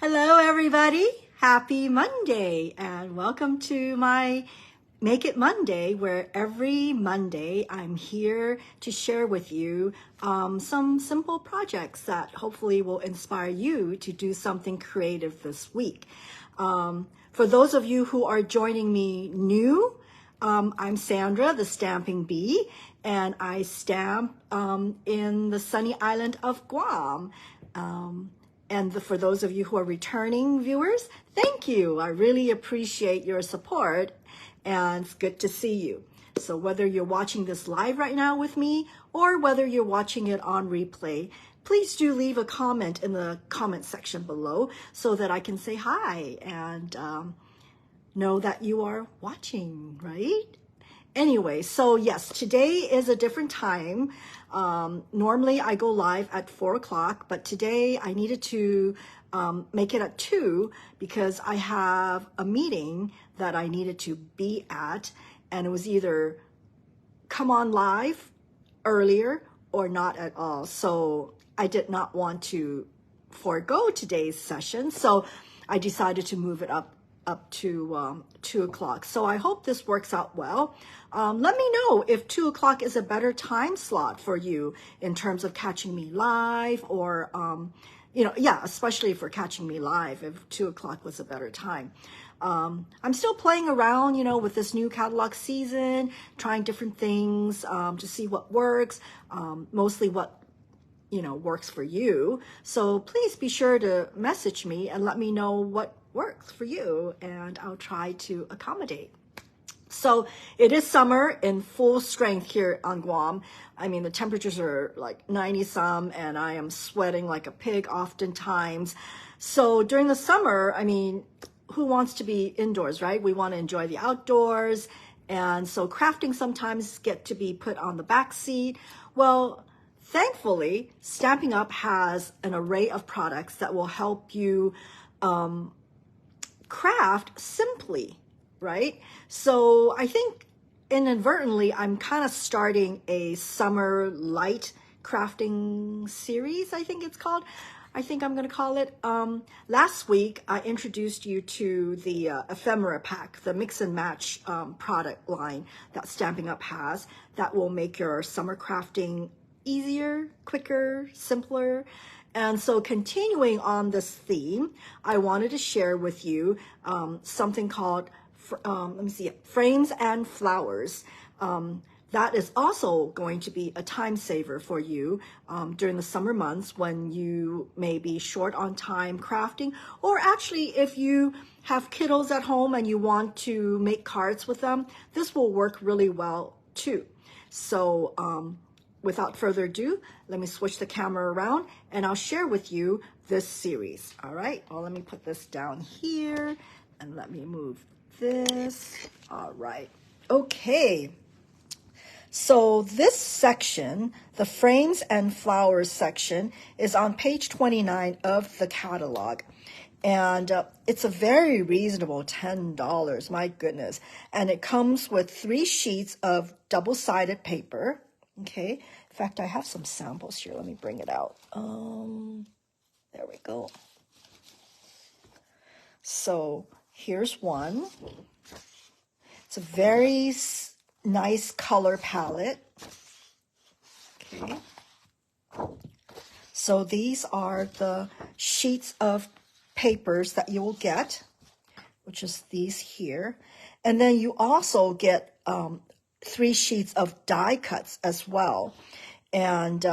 Hello, everybody. Happy Monday, and welcome to my Make It Monday, where every Monday I'm here to share with you some simple projects that hopefully will inspire you to do something creative this week. For those of you who are joining me new, I'm Sandra, the Stamping Bee, and I stamp in the sunny island of Guam. And for those of you who are returning viewers, thank you. I really appreciate your support, and it's good to see you. So whether you're watching this live right now with me or whether you're watching it on replay, please do leave a comment in the comment section below so that I can say hi and know that you are watching, right? Anyway, so yes, today is a different time. Normally I go live at 4 o'clock, but today I needed to make it at 2 because I have a meeting that I needed to be at, and it was either come on live earlier or not at all. So I did not want to forego today's session, so I decided to move it up to 2 o'clock. So I hope this works out well. Let me know if 2 o'clock is a better time slot for you in terms of catching me live, or, especially for catching me live, if 2 o'clock was a better time. I'm still playing around, with this new catalog season, trying different things to see what works, mostly what works for you. So please be sure to message me and let me know what works for you, and I'll try to accommodate. So it is summer in full strength here on Guam. I mean, the temperatures are like 90 some, and I am sweating like a pig oftentimes. So during the summer, I mean, who wants to be indoors, right? We want to enjoy the outdoors. And so crafting sometimes get to be put on the back seat. Well, thankfully, Stampin' Up has an array of products that will help you craft simply, right? So I think inadvertently, I'm kind of starting a summer light crafting series, I think it's called. I think I'm going to call it. Last week, I introduced you to the ephemera pack, the mix and match product line that Stampin' Up has that will make your summer crafting easier, quicker, simpler. And so continuing on this theme, I wanted to share with you something called, frames and flowers. That is also going to be a time saver for you during the summer months when you may be short on time crafting, or actually if you have kiddos at home and you want to make cards with them, this will work really well too. So without further ado, let me switch the camera around and I'll share with you this series. All right, well, let me put this down here and let me move this. All right, okay. So this section, the frames and flowers section, is on page 29 of the catalog. And it's a very reasonable $10, my goodness. And it comes with 3 sheets of double-sided paper. Okay, in fact, I have some samples here. Let me bring it out. There we go. So here's one. It's a very nice color palette. Okay. So these are the sheets of papers that you will get, which is these here. And then you also get 3 sheets of die cuts as well. And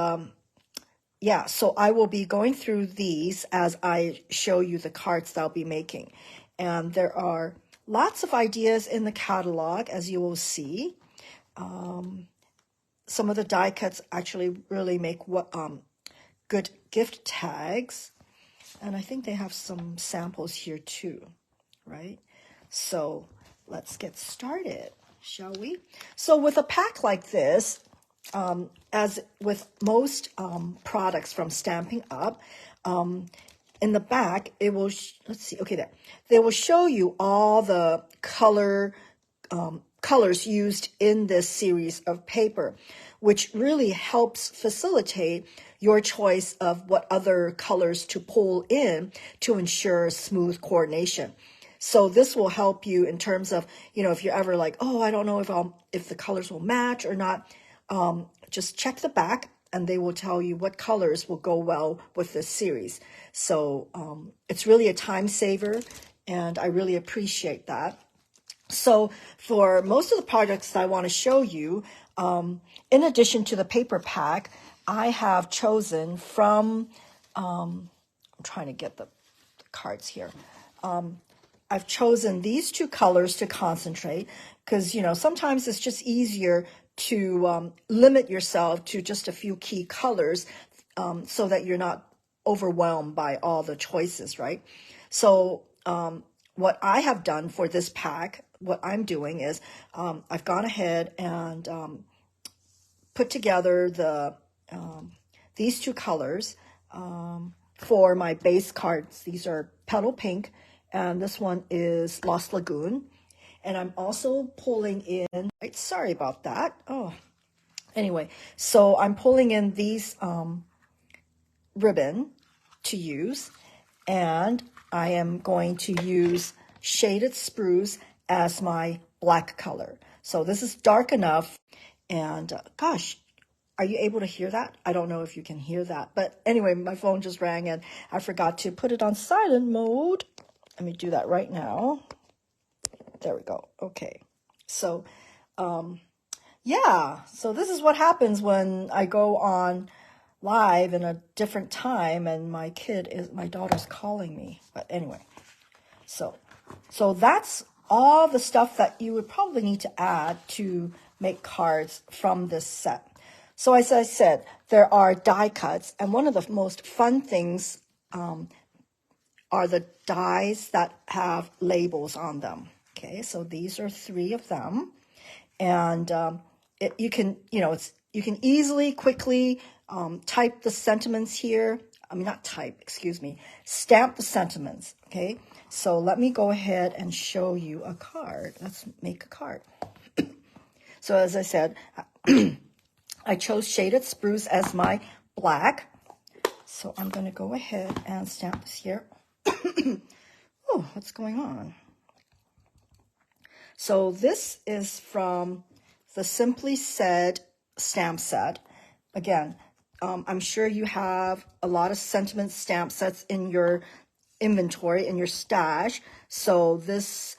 yeah, so I will be going through these as I show you the cards that I'll be making. And there are lots of ideas in the catalog, as you will see. Some of the die cuts actually really make good gift tags. And I think they have some samples here too, right? So let's get started, shall we? So with a pack like this, as with most products from Stampin' Up, in the back, it will, let's see, okay, there. They will show you all the colors used in this series of paper, which really helps facilitate your choice of what other colors to pull in to ensure smooth coordination. So this will help you in terms of, if you're ever like, oh, I don't know if the colors will match or not, just check the back and they will tell you what colors will go well with this series. So it's really a time saver, and I really appreciate that. So for most of the projects that I want to show you, in addition to the paper pack, I have chosen from, I'm trying to get the cards here. I've chosen these two colors to concentrate because, sometimes it's just easier to limit yourself to just a few key colors so that you're not overwhelmed by all the choices, right? So what I have done for this pack, what I'm doing is I've gone ahead and put together these two colors for my base cards. These are Petal Pink, and this one is Lost Lagoon. And I'm also pulling in, sorry about that. Oh, anyway, so I'm pulling in these ribbon to use, and I am going to use Shaded Spruce as my black color. So this is dark enough, and gosh, are you able to hear that? I don't know if you can hear that, but anyway, my phone just rang and I forgot to put it on silent mode. Let me do that right now. There we go. Okay. So, yeah. So this is what happens when I go on live in a different time and my daughter's calling me. But anyway, so that's all the stuff that you would probably need to add to make cards from this set. So as I said, there are die cuts, and one of the most fun things are the dies that have labels on them. Okay, so these are 3 of them, and you can easily, quickly type the sentiments here. I mean, not type, excuse me, stamp the sentiments. Okay, so let me go ahead and show you a card. Let's make a card. So as I said, I chose Shaded Spruce as my black. So I'm going to go ahead and stamp this here. Oh, what's going on? So this is from the Simply Said stamp set. Again, I'm sure you have a lot of sentiment stamp sets in your inventory, in your stash. So this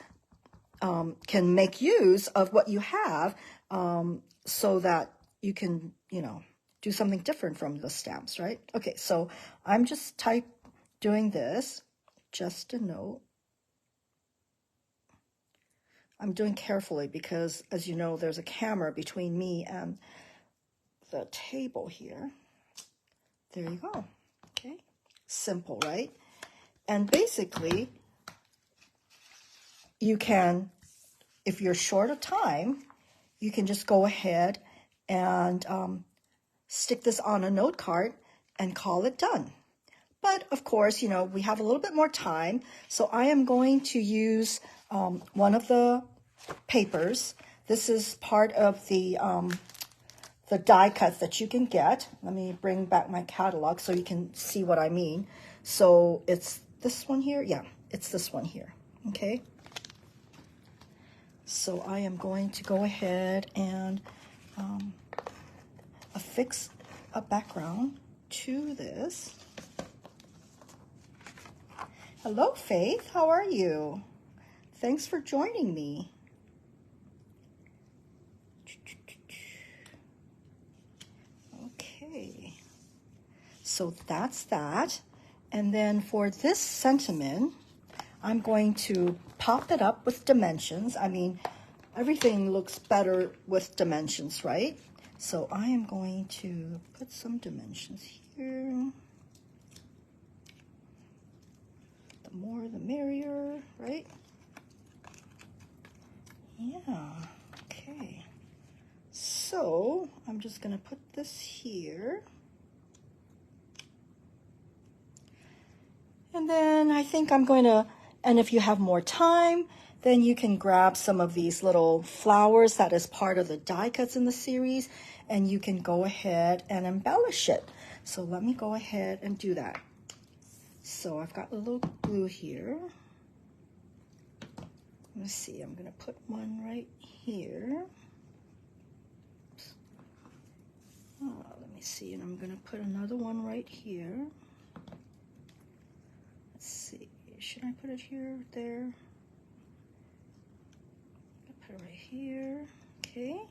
can make use of what you have so that you can, do something different from the stamps, right? Okay, so I'm just doing this, just a note. I'm doing carefully because, as you know, there's a camera between me and the table here. There you go. Okay, simple, right? And basically, you can, if you're short of time, you can just go ahead and stick this on a note card and call it done. But of course, we have a little bit more time. So I am going to use one of the papers. This is part of the die cuts that you can get. Let me bring back my catalog so you can see what I mean. So it's this one here. Yeah, it's this one here. Okay. So I am going to go ahead and affix a background to this. Hello, Faith. How are you? Thanks for joining me. Okay. So that's that. And then for this sentiment, I'm going to pop it up with dimensions. I mean, everything looks better with dimensions, right? So I am going to put some dimensions here. The more the merrier, right? Yeah, okay. So I'm just gonna put this here. And then I think I'm going to, and if you have more time, then you can grab some of these little flowers that is part of the die cuts in the series, and you can go ahead and embellish it. So let me go ahead and do that. So I've got a little glue here. Let's see, I'm gonna put one right here. Let me see, and I'm gonna put another one right here. Let's see, should I put it here, there? Put it right here, okay.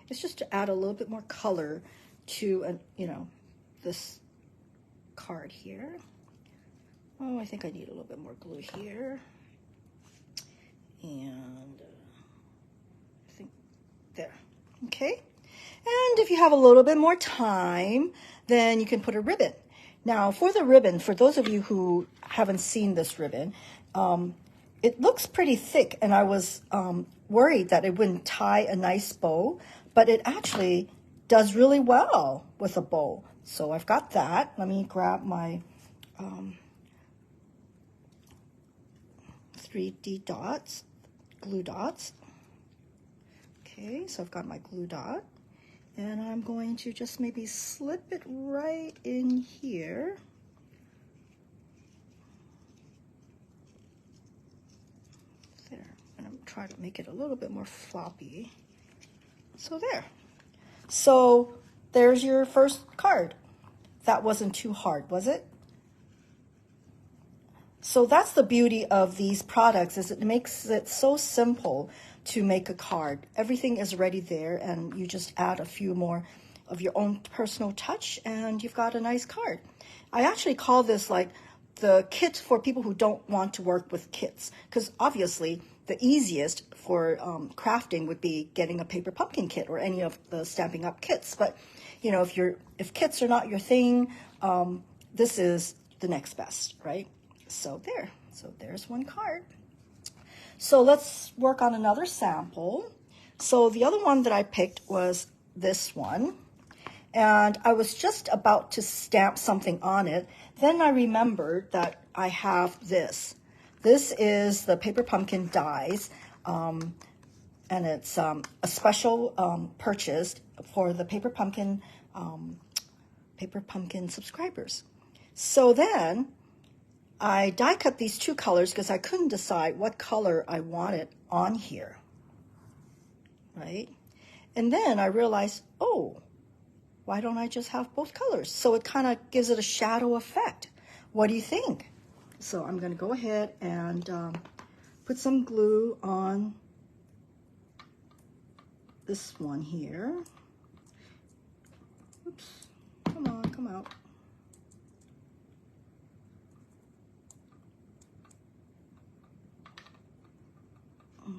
It's just to add a little bit more color to, you know, this card here. Oh, I think I need a little bit more glue here. And I think there, okay. And if you have a little bit more time, then you can put a ribbon. Now for the ribbon, for those of you who haven't seen this ribbon, it looks pretty thick, and I was worried that it wouldn't tie a nice bow, but it actually does really well with a bow. So I've got that. Let me grab my 3D dots, glue dots. Okay, so I've got my glue dot, and I'm going to just maybe slip it right in here. There, and I'm trying to make it a little bit more floppy. So there. So there's your first card. That wasn't too hard, was it? So that's the beauty of these products, is it makes it so simple to make a card. Everything is already there, and you just add a few more of your own personal touch, and you've got a nice card. I actually call this like the kit for people who don't want to work with kits, because obviously the easiest for crafting would be getting a paper pumpkin kit or any of the Stampin' Up kits. But you know, if kits are not your thing, this is the next best, right? So there. So there's one card. So let's work on another sample. So the other one that I picked was this one, and I was just about to stamp something on it. Then I remembered that I have this. This is the paper pumpkin dies, and it's a special purchase for the paper pumpkin subscribers. So then I die cut these two colors because I couldn't decide what color I wanted on here, right? And then I realized, oh, why don't I just have both colors? So it kind of gives it a shadow effect. What do you think? So I'm going to go ahead and put some glue on this one here. Oops, come on, come out.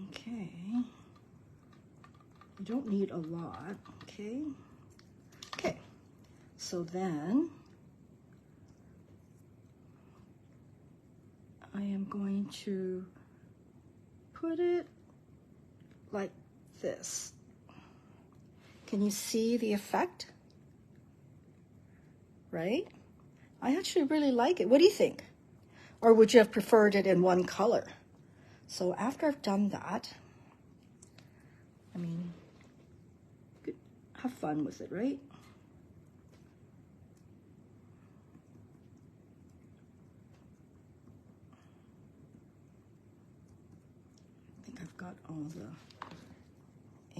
Okay, you don't need a lot, okay? Okay, so then I am going to put it like this. Can you see the effect? Right? I actually really like it. What do you think? Or would you have preferred it in one color? So after I've done that, I mean, have fun with it, right? I think I've got all the,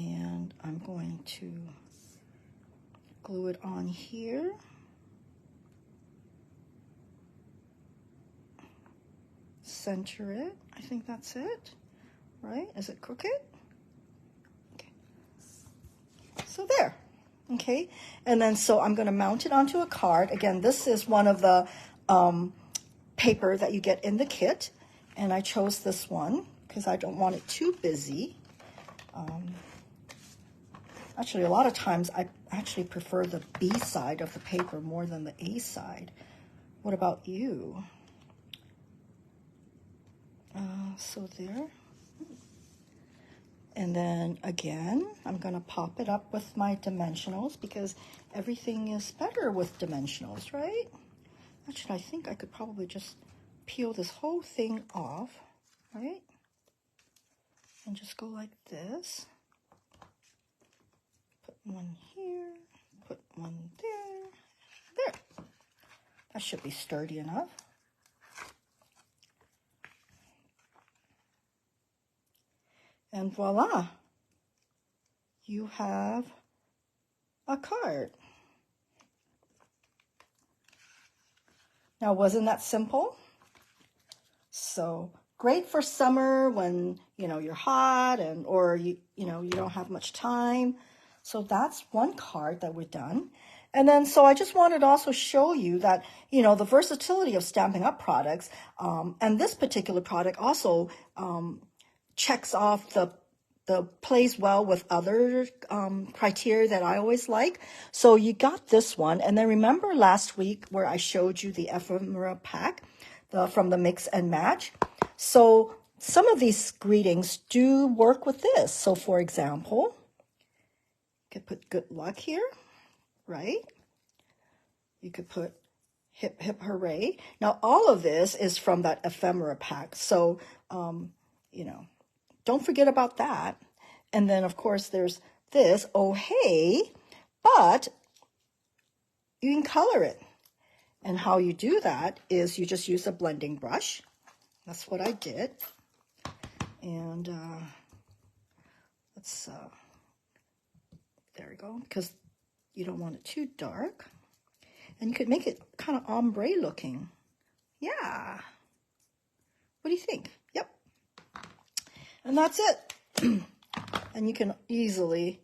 and I'm going to glue it on here. Center it. I think that's it, right? Is it crooked? Okay. So there. Okay. And then so I'm going to mount it onto a card. Again, this is one of the paper that you get in the kit, and I chose this one because I don't want it too busy. Actually, a lot of times I actually prefer the B side of the paper more than the A side. What about you? So there. And then again, I'm going to pop it up with my dimensionals because everything is better with dimensionals, right? Actually, I think I could probably just peel this whole thing off, right? And just go like this. Put one here, put one there, there. That should be sturdy enough. And voila, you have a card. Now, wasn't that simple? So great for summer when, you're hot or you don't have much time. So that's one card that we're done. And then, so I just wanted to also show you that, the versatility of Stampin' Up! Products, and this particular product also checks off the plays well with other criteria that I always like. So you got this one. And then remember last week where I showed you the ephemera pack from the Mix and Match? So some of these greetings do work with this. So for example, you could put good luck here, right? You could put hip, hip, hooray. Now, all of this is from that ephemera pack. So, don't forget about that. And then, of course, there's this, oh, hey, but you can color it. And how you do that is you just use a blending brush. That's what I did. And let's, there we go, because you don't want it too dark. And you could make it kind of ombre looking. Yeah. What do you think? Yep. And that's it. And you can easily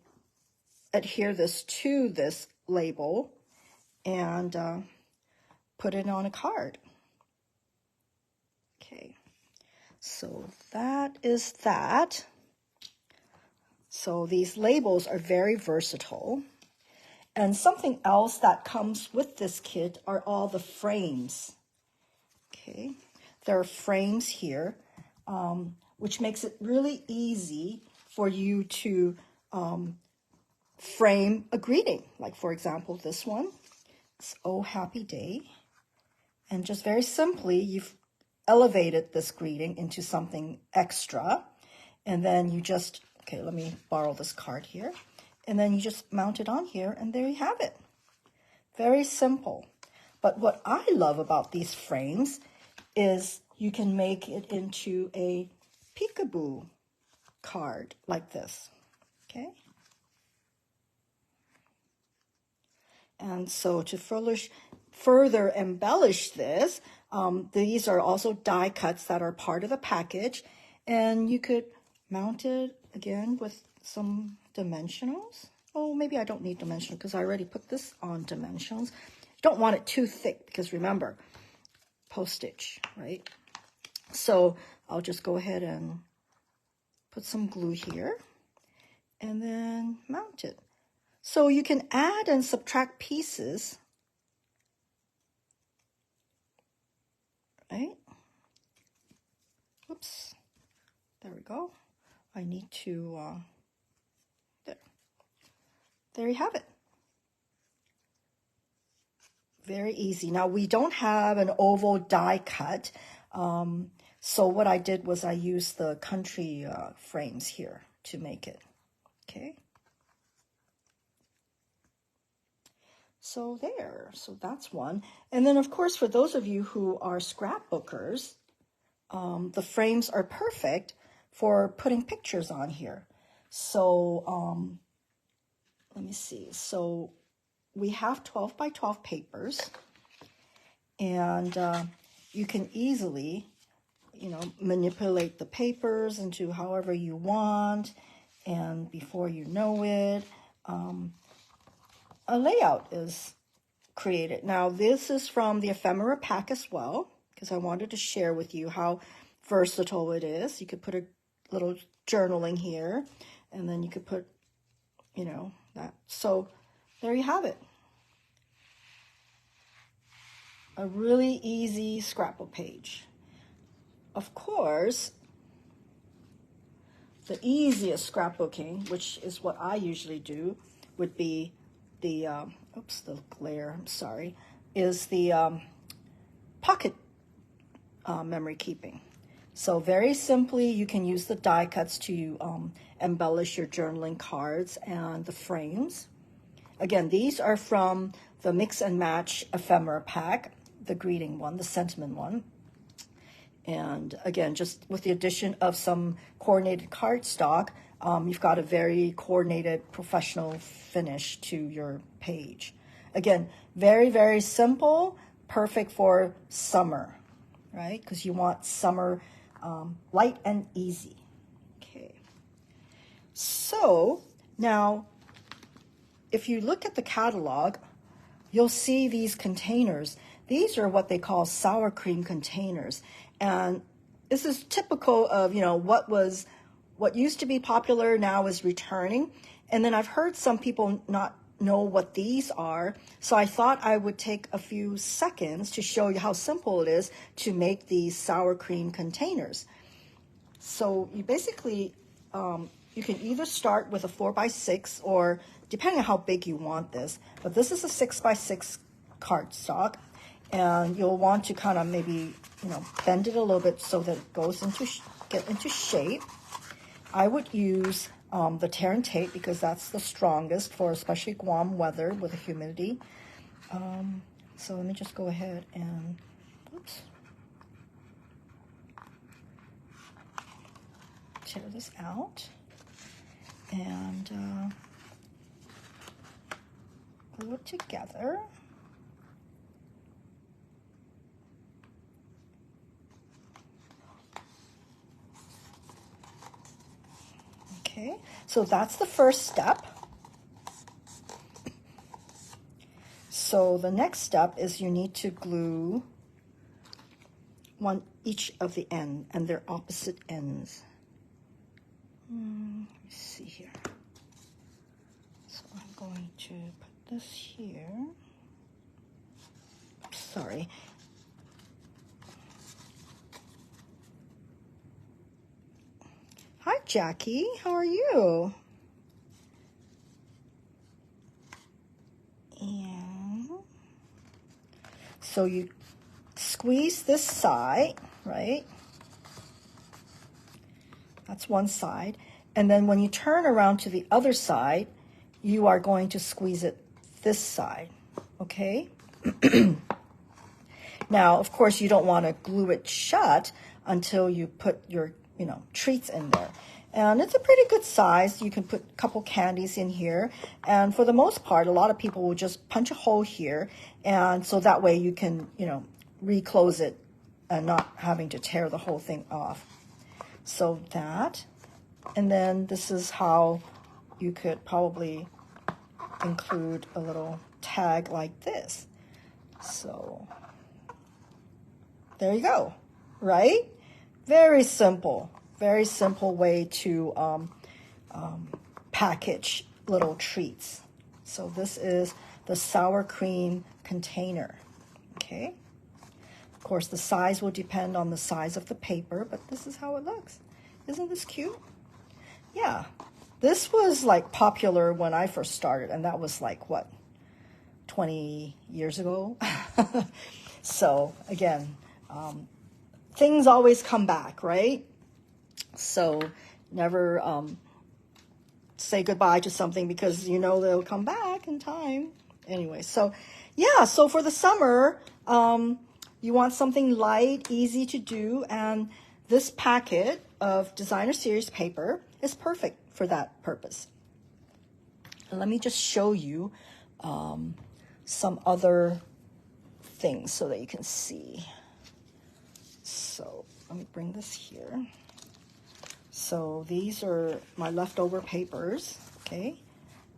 adhere this to this label and put it on a card. Okay, so that is that. So these labels are very versatile. And something else that comes with this kit are all the frames. Okay, there are frames here, which makes it really easy for you to frame a greeting. Like, for example, this one. It's Oh Happy Day. And just very simply, you've elevated this greeting into something extra. And then you just, okay, let me borrow this card here. And then you just mount it on here, and there you have it. Very simple. But what I love about these frames is you can make it into a peekaboo card like this, okay? And so to further embellish this, these are also die cuts that are part of the package, and you could mount it again with some dimensionals. Oh, maybe I don't need dimensional because I already put this on dimensionals. Don't want it too thick because remember, postage, right? So I'll just go ahead and put some glue here and then mount it. So you can add and subtract pieces, right? Oops, there we go. I need to, there you have it. Very easy. Now we don't have an oval die cut. So what I did was I used the country frames here to make it, okay? So there, so that's one. And then of course, for those of you who are scrapbookers, the frames are perfect for putting pictures on here. So let me see. So we have 12 by 12 papers, and you can easily, manipulate the papers into however you want, and before you know it, a layout is created. Now, this is from the ephemera pack as well, because I wanted to share with you how versatile it is. You could put a little journaling here, and then you could put, that. So there you have it. A really easy scrapbook page. Of course, the easiest scrapbooking, which is what I usually do, would be the, the glare, I'm sorry, is the pocket memory keeping. So very simply, you can use the die cuts to embellish your journaling cards and the frames. Again, these are from the Mix and Match ephemera pack. the greeting one, the sentiment one. And again, just with the addition of some coordinated cardstock, you've got a very coordinated professional finish to your page. Again, very, very simple, perfect for summer, right? Because you want summer light and easy. Okay. So now, if you look at the catalog, you'll see these containers. These are what they call sour cream containers. And this is typical of, what used to be popular now is returning. And then I've heard some people not know what these are. So I thought I would take a few seconds to show you how simple it is to make these sour cream containers. So you basically, you can either start with a 4x6 or depending on how big you want this, but this is a 6x6 cardstock, and you'll want to kind of maybe, bend it a little bit so that it goes get into shape. I would use the tear and tape because that's the strongest for especially Guam weather with the humidity. So let me just go ahead and, oops, tear this out and glue it together. Okay, so that's the first step. So the next step is you need to glue each of the end, and they're opposite ends. Let me see here. So I'm going to put this here. Sorry. Hi, Jackie. How are you? And so you squeeze this side, right? That's one side. And then when you turn around to the other side, you are going to squeeze it this side, okay? Now, of course, you don't want to glue it shut until you put your, treats in there. And it's a pretty good size. You can put a couple candies in here. And for the most part, a lot of people will just punch a hole here. And so that way you can, reclose it and not having to tear the whole thing off. So that, and then this is how you could probably include a little tag like this. So there you go, right? Very simple way to package little treats. So this is the sour cream container, okay? Of course, the size will depend on the size of the paper, but this is how it looks. Isn't this cute? Yeah, this was like popular when I first started, and that was like, what, 20 years ago? So again, things always come back, right? So never say goodbye to something because they'll come back in time. Anyway, so yeah, so for the summer, you want something light, easy to do, and this packet of Designer Series paper is perfect for that purpose. And let me just show you some other things so that you can see. So let me bring this here. So these are my leftover papers, okay?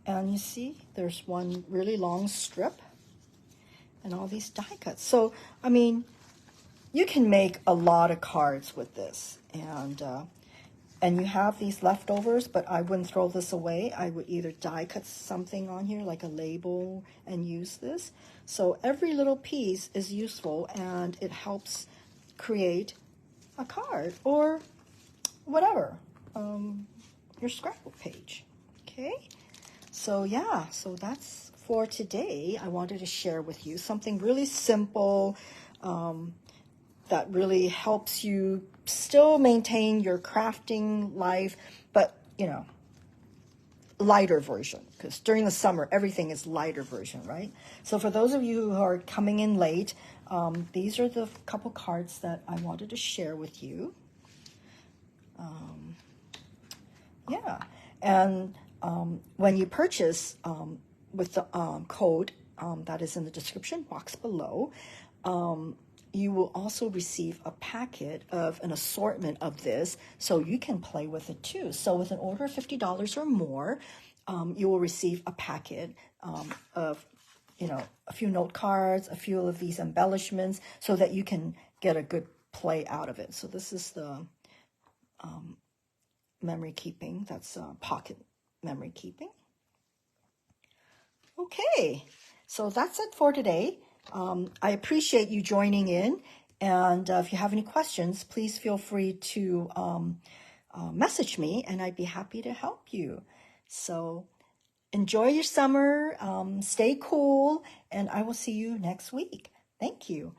And you see there's one really long strip and all these die cuts. So, I mean, you can make a lot of cards with this. And you have these leftovers, but I wouldn't throw this away. I would either die cut something on here, like a label, and use this. So every little piece is useful, and it helps create a card or whatever, your scrapbook page, okay? So yeah, so that's for today. I wanted to share with you something really simple that really helps you still maintain your crafting life, but, lighter version, because during the summer, everything is lighter version, right? So for those of you who are coming in late, these are the couple cards that I wanted to share with you. Yeah, and when you purchase with the code that is in the description box below, you will also receive a packet of an assortment of this, so you can play with it too. So with an order of $50 or more, you will receive a packet of, you know, a few note cards, a few of these embellishments, so that you can get a good play out of it. So this is the memory keeping. That's pocket memory keeping. Okay, so that's it for today. I appreciate you joining in, and if you have any questions, please feel free to message me, and I'd be happy to help you. So enjoy your summer, stay cool, and I will see you next week. Thank you.